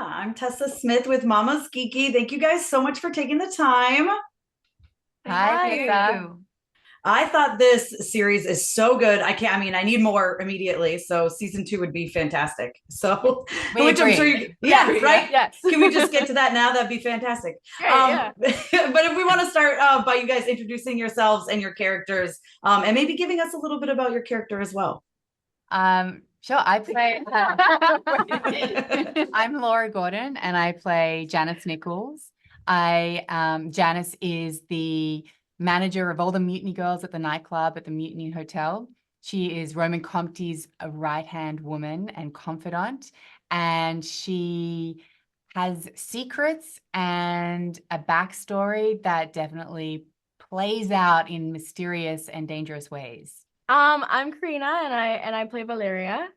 I'm Tessa Smith with MamasGeeky. Thank you guys so much for taking the time. Hi, Tessa. I thought this series is so good. I need more immediately. So season 2 would be fantastic. So, We which I'm sure agree. right? Yes. Can we just get to that now? That'd be fantastic. Yeah. But if we want to start by you guys introducing yourselves and your characters, and maybe giving us a little bit about your character as well. Sure. I play. I'm Laura Gordon, and I play Janice Nichols. Janice is the manager of all the mutiny girls at the nightclub at the Mutiny Hotel. She is Roman Compte's right-hand woman and confidant, and she has secrets and a backstory that definitely plays out in mysterious and dangerous ways. I'm Corina and I play Valeria.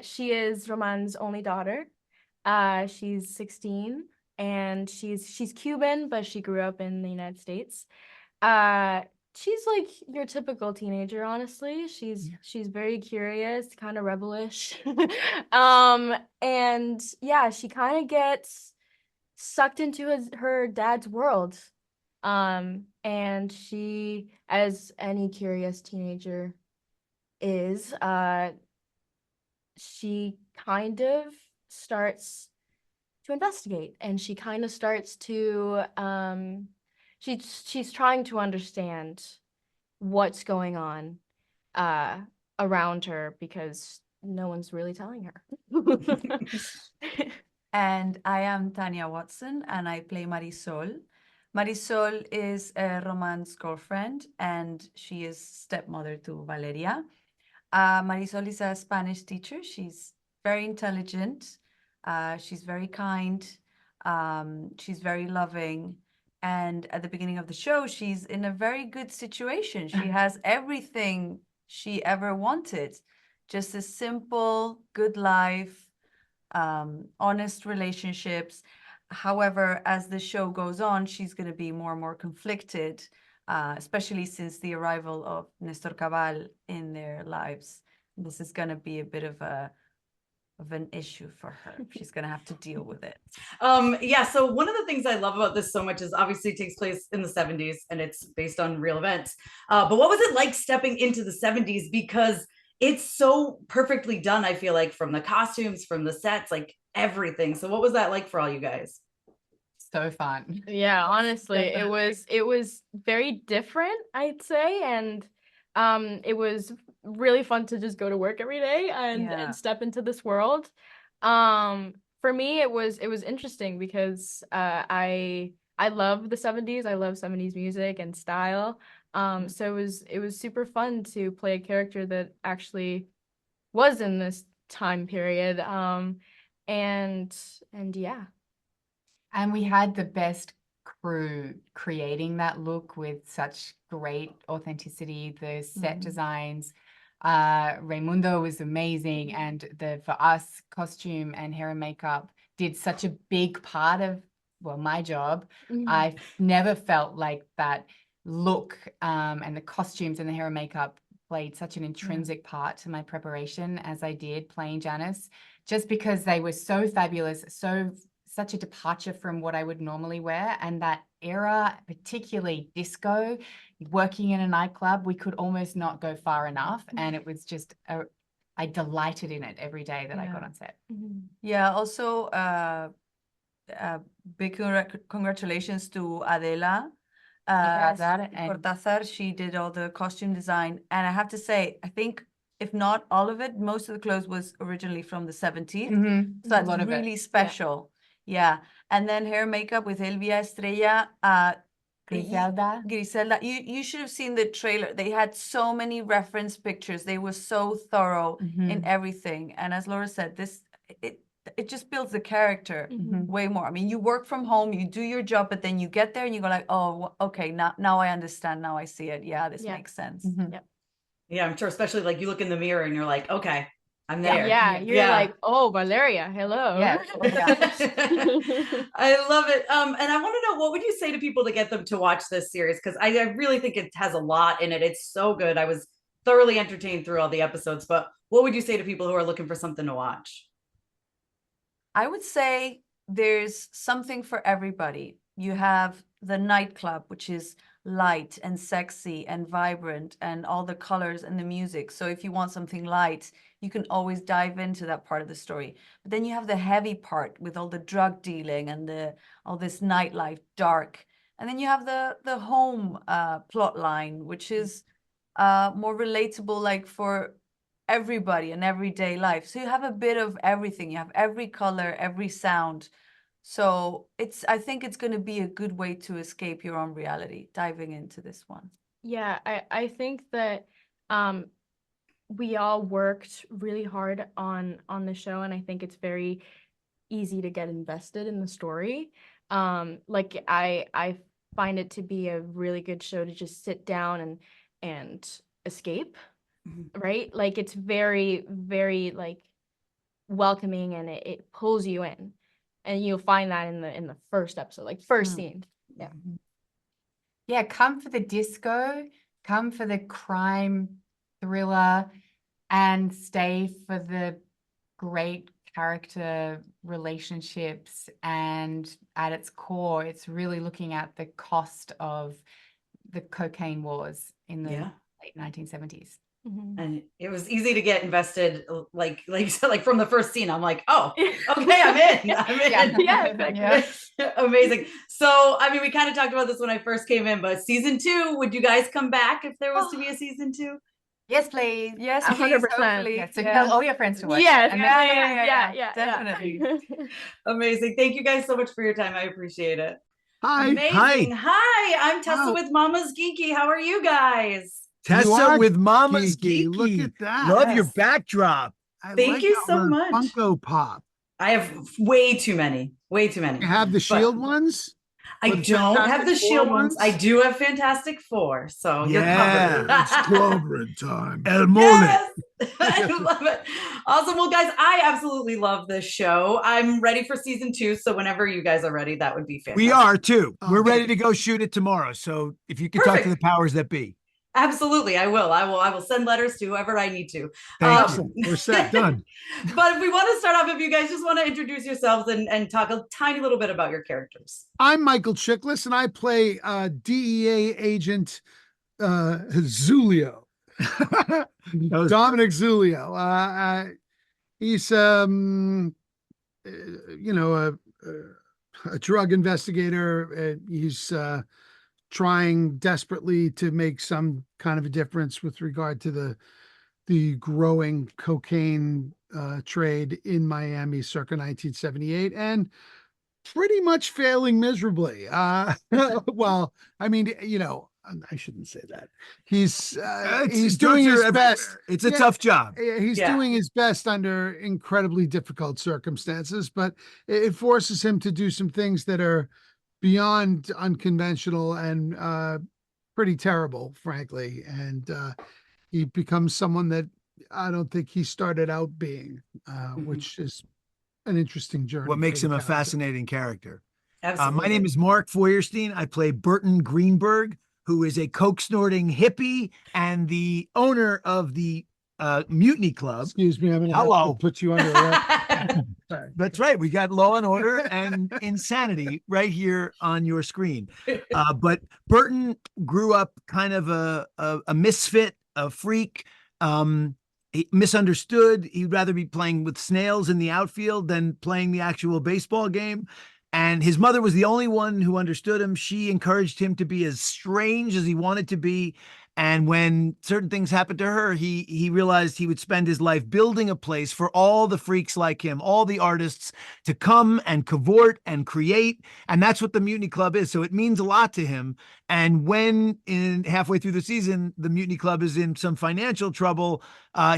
She is Roman's only daughter. She's 16 and she's Cuban, but she grew up in the United States. She's like your typical teenager, honestly. She's very curious, kind of rebellish. And yeah, she kind of gets sucked into her dad's world. And she, as any curious teenager is, she kind of starts to investigate, and she kind of starts to, she's trying to understand what's going on, around her because no one's really telling her. And I am Tania Watson, and I play Marisol. Marisol is Roman's girlfriend, and she is stepmother to Valeria. Marisol is a Spanish teacher. She's very intelligent. She's very kind. She's very loving. And at the beginning of the show, she's in a very good situation. She has everything she ever wanted. Just a simple, good life, honest relationships. However, as the show goes on, she's going to be more and more conflicted, especially since the arrival of Nestor Cabal in their lives. This is going to be a bit of an issue for her. She's going to have to deal with it. So one of the things I love about this so much is obviously it takes place in the 70s and it's based on real events. But what was it like stepping into the 70s? Because it's so perfectly done, I feel like, from the costumes, from the sets, like everything. So what was that like for all you guys? So fun. Yeah, honestly, it was very different, I'd say, and it was really fun to just go to work every day and step into this world. For me, it was interesting because I love the 70s. I love 70s music and style. So it was super fun to play a character that actually was in this time period. And yeah. And we had the best crew creating that look with such great authenticity. The set designs, Raimundo was amazing, and for us, costume and hair and makeup did such a big part of, well, my job. I never felt like that look and the costumes and the hair and makeup played such an intrinsic part to my preparation as I did playing Janice, just because they were so fabulous, such a departure from what I would normally wear. And that era, particularly disco, working in a nightclub, we could almost not go far enough. And it was just, I delighted in it every day that I got on set. Yeah, also big congratulations to Adela Cortázar. She did all the costume design. And I have to say, I think if not all of it, most of the clothes was originally from the 70s. So that's really special. Yeah. And then hair and makeup with Elvia Estrella, Griselda. You should have seen the trailer. They had so many reference pictures. They were so thorough in everything. And as Laura said, it just builds the character way more. I mean, you work from home, you do your job, but then you get there and you go like, oh, okay, now I understand. Now I see it. Yeah, this makes sense. Yeah, I'm sure, especially like you look in the mirror and you're like, okay, I'm there. Yeah, you're like, oh, Valeria, hello. Yeah. I love it. And I want to know, what would you say to people to get them to watch this series? Because I really think it has a lot in it. It's so good. I was thoroughly entertained through all the episodes, but what would you say to people who are looking for something to watch? I would say there's something for everybody. You have the nightclub, which is light and sexy and vibrant and all the colors and the music. So if you want something light, you can always dive into that part of the story. But then you have the heavy part with all the drug dealing and all this nightlife, dark. And then you have the home plot line, which is more relatable, like for everybody in everyday life. So you have a bit of everything. You have every color, every sound. So I think it's going to be a good way to escape your own reality, diving into this one. Yeah, I think that we all worked really hard on the show, and I think it's very easy to get invested in the story. Like I find it to be a really good show to just sit down and escape, right? Like it's very, very like welcoming, and it pulls you in. And you'll find that in the first episode, like first scene. Yeah. Yeah, come for the disco, come for the crime thriller, and stay for the great character relationships. And at its core, it's really looking at the cost of the cocaine wars in the late 1970s. And it was easy to get invested, like you said, like from the first scene. I'm like, oh, okay, I'm in. Yeah, exactly. Amazing. So, I mean, we kind of talked about this when I first came in, but season 2, would you guys come back if there was to be a season 2? Yes, please. Yes, 100%. hopefully. Yeah, so tell all your friends to watch. Yes, And yeah, definitely. Amazing. Thank you guys so much for your time. I appreciate it. Hi. Amazing. Hi, I'm Tessa Wow. with MamasGeeky. How are you guys? Tessa with Mama's Geeky. Geeky. Look at that. Love your Yes. backdrop. I Thank like you how so we're much. Funko Pop. I have way too many. You have the But Shield ones? I Or the don't have the Fantastic Four Shield ones. I do have Fantastic Four, so you're Yeah. covered. It's clobbering time. El Mole. Yes! I love it. Awesome. Well, guys, I absolutely love this show. I'm ready for season 2, so whenever you guys are ready, that would be fantastic. We are too. We're Okay. ready to go shoot it tomorrow. So if you can talk to the Perfect. powers that be. Absolutely, I will. I will send letters to whoever I need to. Thank you. We're set. Done. But if we want to start off, if you guys just want to introduce yourselves and talk a tiny little bit about your characters. I'm Michael Chiklis, and I play DEA agent Zulio. Dominic Zulio. He's a drug investigator. He's trying desperately to make some kind of a difference with regard to the growing cocaine trade in Miami circa 1978, and pretty much failing miserably. Well, I mean, I shouldn't say that. He's doing his best. It's a tough job. He's Yeah. doing his best under incredibly difficult circumstances, but it forces him to do some things that are beyond unconventional and pretty terrible, frankly. And he becomes someone that I don't think he started out being, which is an interesting journey. What makes for him the a character. fascinating character. Absolutely. My name is Mark Feuerstein. I play Burton Greenberg, who is a coke snorting hippie and the owner of the Mutiny Club. Excuse me, I'm gonna have Hello. to put you under arrest. Sorry. That's right. We got Law and Order and Insanity right here on your screen. But Burton grew up kind of a misfit, a freak, misunderstood. He'd rather be playing with snails in the outfield than playing the actual baseball game. And his mother was the only one who understood him. She encouraged him to be as strange as he wanted to be. And when certain things happened to her, he realized he would spend his life building a place for all the freaks like him, all the artists to come and cavort and create. And that's what the Mutiny Club is. So it means a lot to him. And when halfway through the season, the Mutiny Club is in some financial trouble,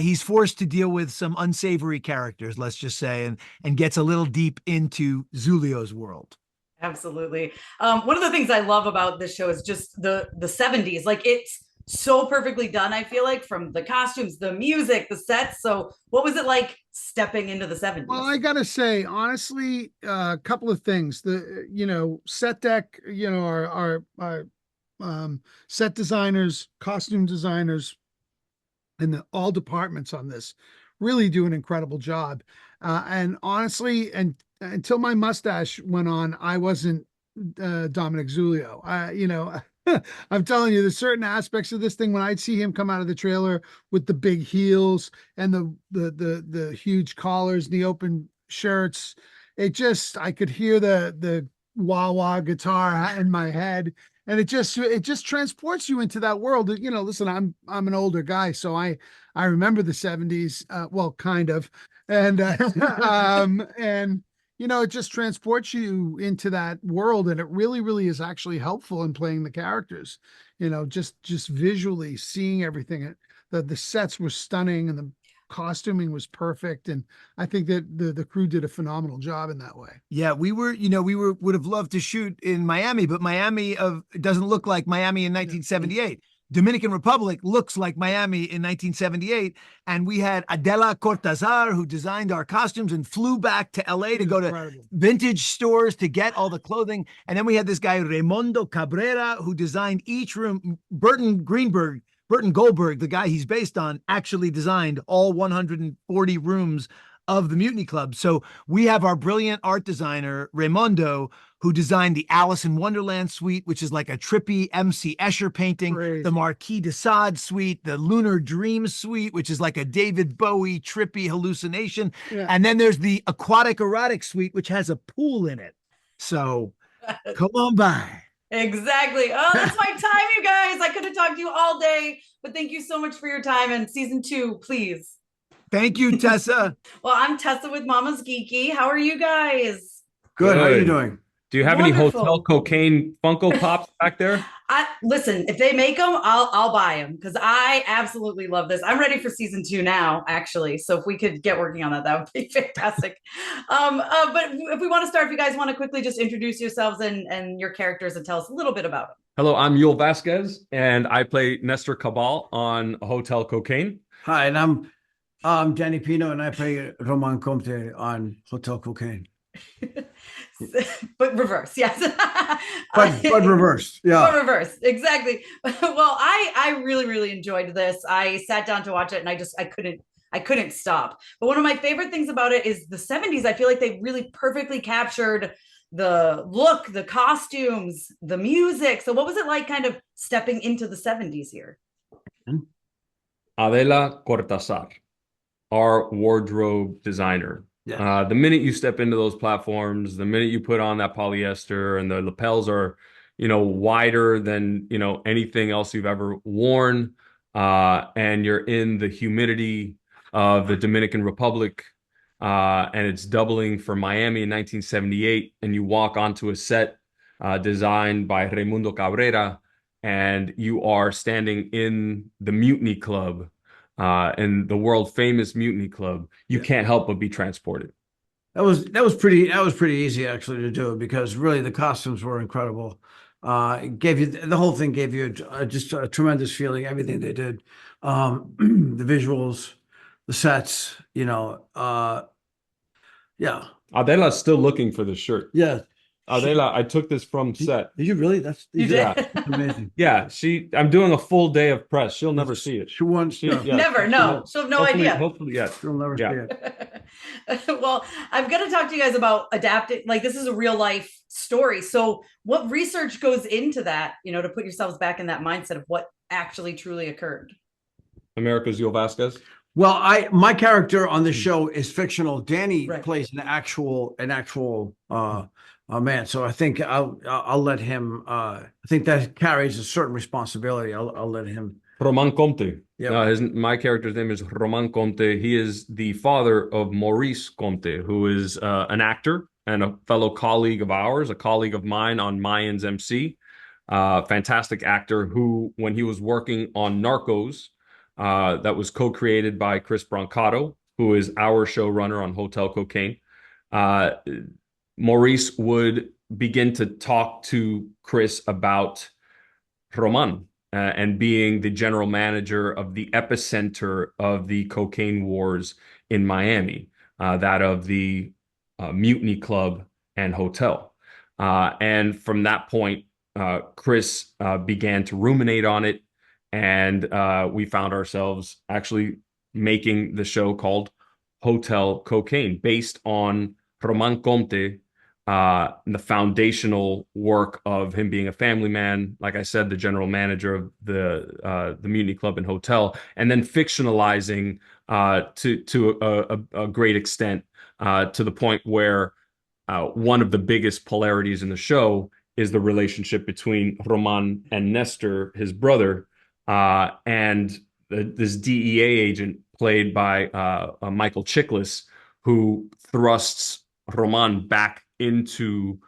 he's forced to deal with some unsavory characters, let's just say, and gets a little deep into Zulio's world. Absolutely. One of the things I love about this show is just the 70s. Like, it's so perfectly done, I feel like, from the costumes, the music, the sets. So what was it like stepping into the 70s? Well, I gotta say, honestly, a couple of things. The set deck, our set designers, costume designers, and all departments on this really do an incredible job. And honestly, and until my mustache went on, I wasn't Dominic Zulio. I'm telling you, there's certain aspects of this thing when I'd see him come out of the trailer with the big heels and the huge collars and the open shirts. I could hear the wah wah guitar in my head, and it just transports you into that world. Listen, I'm an older guy, so I remember the 70s, well, kind of, and and it just transports you into that world, and it really, really is actually helpful in playing the characters. Just visually seeing everything. The sets were stunning, and the costuming was perfect, and I think that the crew did a phenomenal job in that way. Yeah, we would have loved to shoot in Miami, but Miami doesn't look like Miami in 1978. Dominican Republic looks like Miami in 1978, and we had Adela Cortazar, who designed our costumes and flew back to LA to go to vintage stores to get all the clothing. And then we had this guy Raimundo Cabrera, who designed each room. Burton Goldberg, the guy he's based on, actually designed all 140 rooms of the Mutiny Club. So we have our brilliant art designer, Raimundo, who designed the Alice in Wonderland suite, which is like a trippy MC Escher painting, Crazy. the Marquis de Sade suite, the Lunar Dream suite, which is like a David Bowie trippy hallucination. Yeah. And then there's the Aquatic Erotic suite, which has a pool in it. So come on by. Exactly. Oh, that's my time, you guys. I could have talked to you all day, but thank you so much for your time. And season 2, please. Thank you, Tessa. Well, I'm Tessa with MamasGeeky. How are you guys? Good. How are you doing? Do you have Wonderful. any Hotel Cocaine Funko Pops back there? Listen, if they make them, I'll buy them because I absolutely love this. I'm ready for season 2 now, actually. So if we could get working on that would be fantastic. But if we want to start, if you guys want to quickly just introduce yourselves and your characters and tell us a little bit about them. Hello, I'm Yul Vazquez, and I play Nestor Cabal on Hotel Cocaine. Hi, and I'm Danny Pino, and I play Roman Compte on Hotel Cocaine. But reverse, yes. But reversed, yeah. But reverse, exactly. Well, I really, really enjoyed this. I sat down to watch it, and I couldn't stop. But one of my favorite things about it is the 70s. I feel like they really perfectly captured the look, the costumes, the music. So what was it like kind of stepping into the 70s here? Adela Cortazar, our wardrobe designer. Yeah. The minute you step into those platforms, the minute you put on that polyester and the lapels are, wider than, anything else you've ever worn, and you're in the humidity of the Dominican Republic, and it's doubling for Miami in 1978, and you walk onto a set designed by Raimundo Cabrera, and you are standing in the Mutiny Club, in the world famous Mutiny Club, you can't help but be transported. That was pretty easy actually to do because really the costumes were incredible. The whole thing gave you just a tremendous feeling. Everything they did, the visuals, the sets, yeah. Adela's still looking for the shirt. Yeah. Adela, I took this from set. Did you really? That's Yeah. amazing. Yeah, I'm doing a full day of press. She'll never see it. She wants. Yeah. Never, no. She'll have no idea. Hopefully, yes. She'll never see Yeah. it. Well, I'm going to talk to you guys about adapting. Like, this is a real life story. So what research goes into that, to put yourselves back in that mindset of what actually truly occurred? America's Yul Vazquez. Well, my character on the show is fictional. Danny Right. plays an actual man. So I think I'll let him. I think that carries a certain responsibility. I'll let him. Roman Compte. Yep. My character's name is Roman Compte. He is the father of Maurice Compte, who is an actor and a fellow colleague of ours, a colleague of mine on Mayans MC. Fantastic actor who, when he was working on Narcos, that was co-created by Chris Brancato, who is our showrunner on Hotel Cocaine. Maurice would begin to talk to Chris about Roman and being the general manager of the epicenter of the cocaine wars in Miami, that of the Mutiny Club and Hotel. And from that point, Chris began to ruminate on it, and we found ourselves actually making the show called hotel cocaine based on Roman Compte, the foundational work of him being a family man, like I said, the general manager of the Mutiny Club and Hotel, and then fictionalizing to a great extent to the point where one of the biggest polarities in the show is the relationship between Roman and Nestor, his brother, and this DEA agent played by Michael Chiklis, who thrusts Roman back into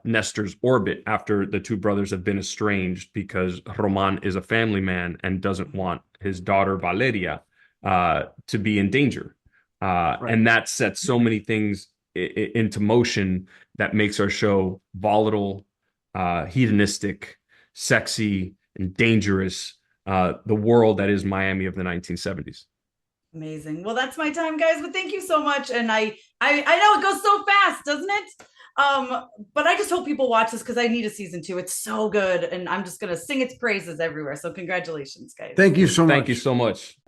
Nestor's orbit after the two brothers have been estranged because Roman is a family man and doesn't want his daughter Valeria to be in danger. And that sets so many things into motion that makes our show volatile, hedonistic, sexy, and dangerous. The world that is Miami of the 1970s. Amazing. Well, that's my time, guys. But thank you so much. And I know it goes so fast, doesn't it? But I just hope people watch this because I need a season 2. It's so good, and I'm just gonna sing its praises everywhere. So congratulations, guys. Thank you so much. Thank you so much.